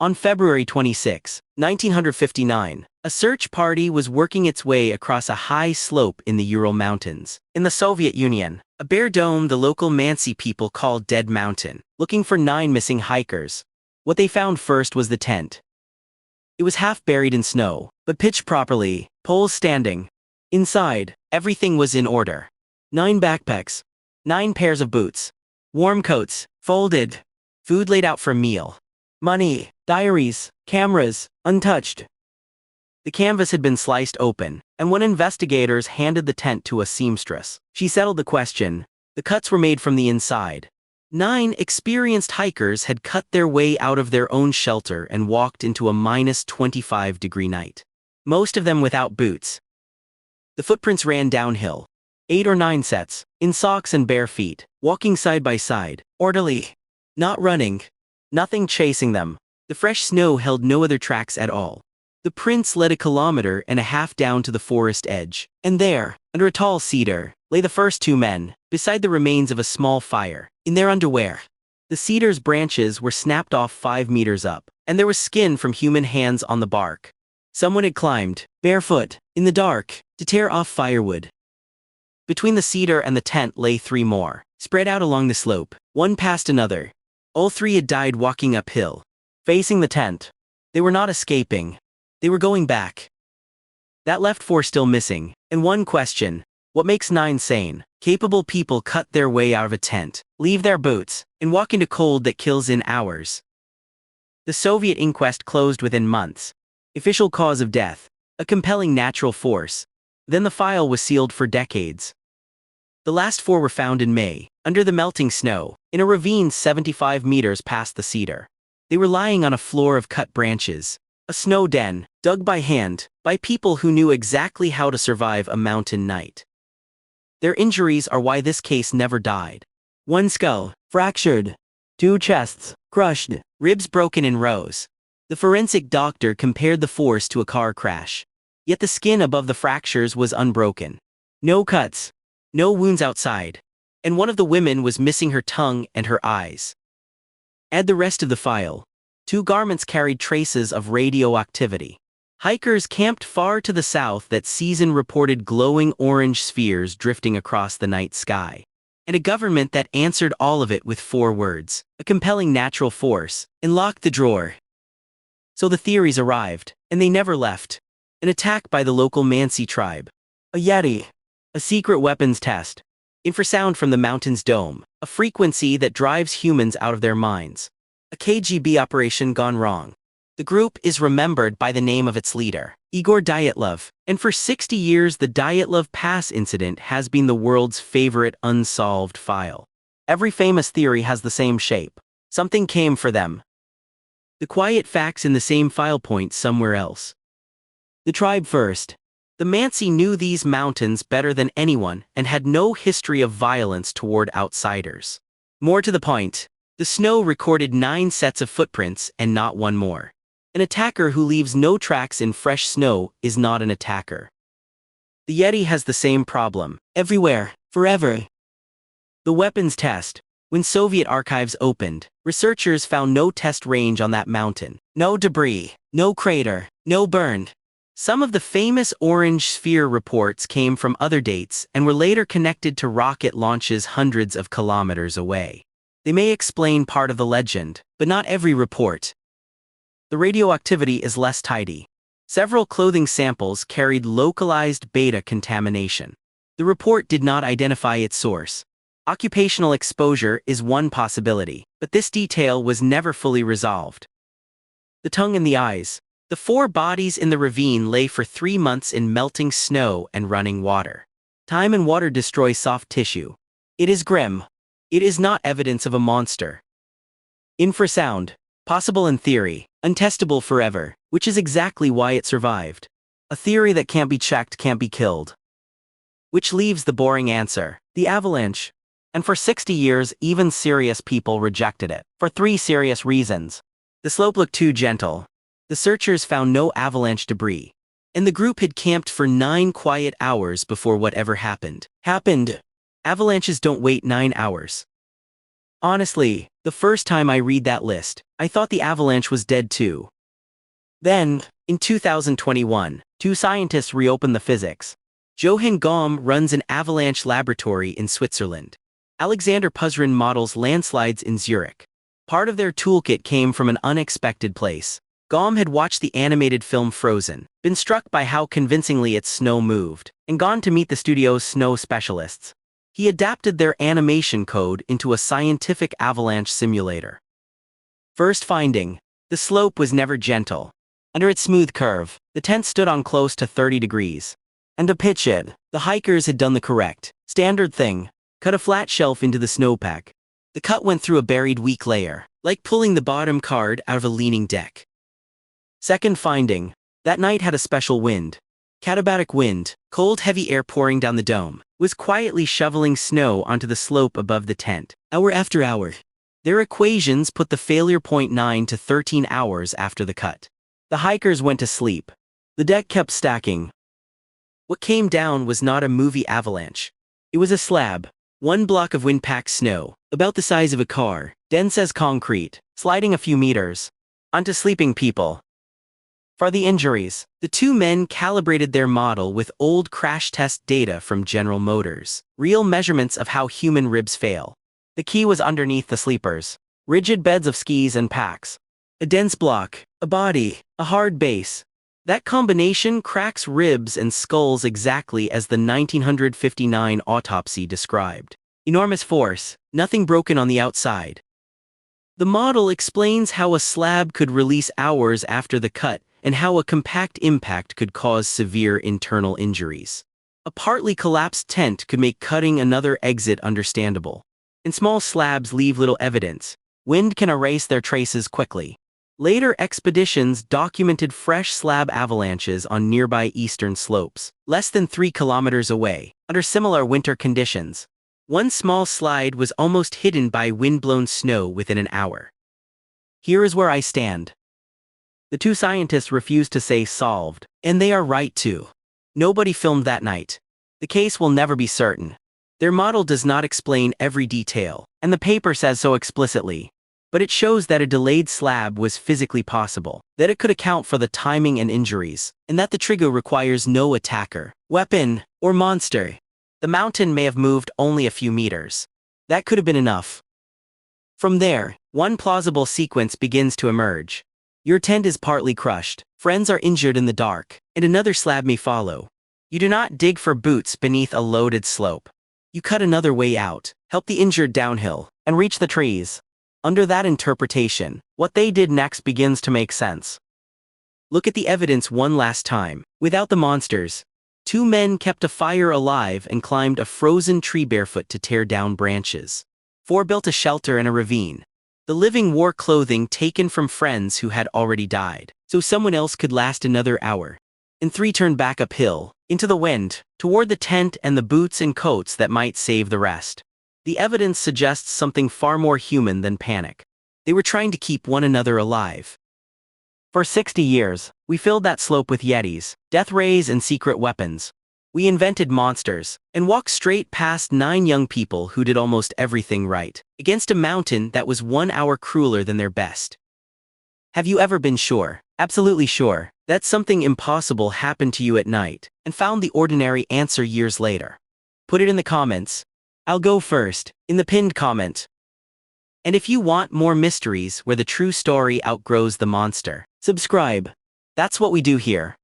On February 26, 1959, a search party was working its way across a high slope in the Ural Mountains. In the Soviet Union, a bare dome the local Mansi people called Dead Mountain, looking for 9 missing hikers. What they found first was the tent. It was half buried in snow, but pitched properly, poles standing. Inside, everything was in order. 9 backpacks, 9 pairs of boots, warm coats, folded, food laid out for a meal, money, diaries, cameras, untouched. The canvas had been sliced open, and when investigators handed the tent to a seamstress, she settled the question. The cuts were made from the inside. 9 experienced hikers had cut their way out of their own shelter and walked into a -25-degree night. Most of them without boots. The footprints ran downhill. 8 or 9 sets, in socks and bare feet, walking side by side, orderly. Not running. Nothing chasing them. The fresh snow held no other tracks at all. The prints led 1.5 kilometers down to the forest edge, and there, under a tall cedar, lay the first 2 men, beside the remains of a small fire, in their underwear. The cedar's branches were snapped off 5 meters up, and there was skin from human hands on the bark. Someone had climbed, barefoot, in the dark, to tear off firewood. Between the cedar and the tent lay 3 more, spread out along the slope, one past another. All 3 had died walking uphill, facing the tent. They were not escaping. They were going back. That left 4 still missing, and one question: what makes 9 sane, capable people cut their way out of a tent, leave their boots, and walk into cold that kills in hours? The Soviet inquest closed within months. Official cause of death: a compelling natural force. Then the file was sealed for decades. The last 4 were found in May, under the melting snow, in a ravine 75 meters past the cedar. They were lying on a floor of cut branches. A snow den, dug by hand, by people who knew exactly how to survive a mountain night. Their injuries are why this case never died. 1 skull, fractured. 2 chests, crushed, ribs broken in rows. The forensic doctor compared the force to a car crash. Yet the skin above the fractures was unbroken. No cuts. No wounds outside. And one of the women was missing her tongue and her eyes. Add the rest of the file. 2 garments carried traces of radioactivity. Hikers camped far to the south that season reported glowing orange spheres drifting across the night sky. And a government that answered all of it with 4 words: a compelling natural force, and locked the drawer. So the theories arrived, and they never left. An attack by the local Mansi tribe. A yeti. A secret weapons test. Infrasound from the mountain's dome, a frequency that drives humans out of their minds. A KGB operation gone wrong. The group is remembered by the name of its leader, Igor Dyatlov, and for 60 years the Dyatlov Pass incident has been the world's favorite unsolved file. Every famous theory has the same shape. Something came for them. The quiet facts in the same file point somewhere else. The tribe first. The Mansi knew these mountains better than anyone and had no history of violence toward outsiders. More to the point, the snow recorded 9 sets of footprints and not 1 more. An attacker who leaves no tracks in fresh snow is not an attacker. The Yeti has the same problem, everywhere, forever. The weapons test. When Soviet archives opened, researchers found no test range on that mountain. No debris, no crater, no burn. Some of the famous orange sphere reports came from other dates and were later connected to rocket launches hundreds of kilometers away. They may explain part of the legend, but not every report. The radioactivity is less tidy. Several clothing samples carried localized beta contamination. The report did not identify its source. Occupational exposure is one possibility, but this detail was never fully resolved. The tongue and the eyes. The 4 bodies in the ravine lay for 3 months in melting snow and running water. Time and water destroy soft tissue. It is grim. It is not evidence of a monster. Infrasound. Possible in theory, untestable forever, which is exactly why it survived. A theory that can't be checked can't be killed. Which leaves the boring answer: the avalanche. And for 60 years, even serious people rejected it, for 3 serious reasons. The slope looked too gentle. The searchers found no avalanche debris. And the group had camped for 9 quiet hours before whatever happened. Avalanches don't wait 9 hours. Honestly, The first time I read that list, I thought the avalanche was dead too. Then, in 2021, two scientists reopened the physics. Johann Gaume runs an avalanche laboratory in Switzerland. Alexander Puzrin models landslides in Zurich. Part of their toolkit came from an unexpected place. Gaume had watched the animated film Frozen, been struck by how convincingly its snow moved, and gone to meet the studio's snow specialists. He adapted their animation code into a scientific avalanche simulator. First finding: the slope was never gentle. Under its smooth curve, the tent stood on close to 30 degrees. And to pitch it, the hikers had done the correct, standard thing: cut a flat shelf into the snowpack. The cut went through a buried weak layer, like pulling the bottom card out of a leaning deck. Second finding: that night had a special wind. Katabatic wind, cold heavy air pouring down the dome, was quietly shoveling snow onto the slope above the tent, hour after hour. Their equations put the failure point 9 to 13 hours after the cut. The hikers went to sleep. The deck kept stacking. What came down was not a movie avalanche. It was a slab, one block of wind-packed snow, about the size of a car, dense as concrete, sliding a few meters, onto sleeping people. For the injuries, the two men calibrated their model with old crash test data from General Motors, real measurements of how human ribs fail. The key was underneath the sleepers. Rigid beds of skis and packs. A dense block, a body, a hard base. That combination cracks ribs and skulls exactly as the 1959 autopsy described. Enormous force, nothing broken on the outside. The model explains how a slab could release hours after the cut, and how a compact impact could cause severe internal injuries. A partly collapsed tent could make cutting another exit understandable. And small slabs leave little evidence. Wind can erase their traces quickly. Later expeditions documented fresh slab avalanches on nearby eastern slopes, less than 3 kilometers away, under similar winter conditions. One small slide was almost hidden by wind-blown snow within an hour. Here is where I stand. The two scientists refused to say solved, and they are right too. Nobody filmed that night. The case will never be certain. Their model does not explain every detail, and the paper says so explicitly. But it shows that a delayed slab was physically possible, that it could account for the timing and injuries, and that the trigger requires no attacker, weapon, or monster. The mountain may have moved only a few meters. That could have been enough. From there, one plausible sequence begins to emerge. Your tent is partly crushed, friends are injured in the dark, and another slab may follow. You do not dig for boots beneath a loaded slope. You cut another way out, help the injured downhill, and reach the trees. Under that interpretation, what they did next begins to make sense. Look at the evidence one last time. Without the monsters, two men kept a fire alive and climbed a frozen tree barefoot to tear down branches. 4 built a shelter in a ravine. The living wore clothing taken from friends who had already died, so someone else could last another hour. And 3 turned back uphill, into the wind, toward the tent and the boots and coats that might save the rest. The evidence suggests something far more human than panic. They were trying to keep one another alive. For 60 years, we filled that slope with yetis, death rays and secret weapons. We invented monsters, and walked straight past 9 young people who did almost everything right, against a mountain that was 1 hour crueler than their best. Have you ever been sure, absolutely sure, that something impossible happened to you at night, and found the ordinary answer years later? Put it in the comments. I'll go first, in the pinned comment. And if you want more mysteries where the true story outgrows the monster, subscribe. That's what we do here.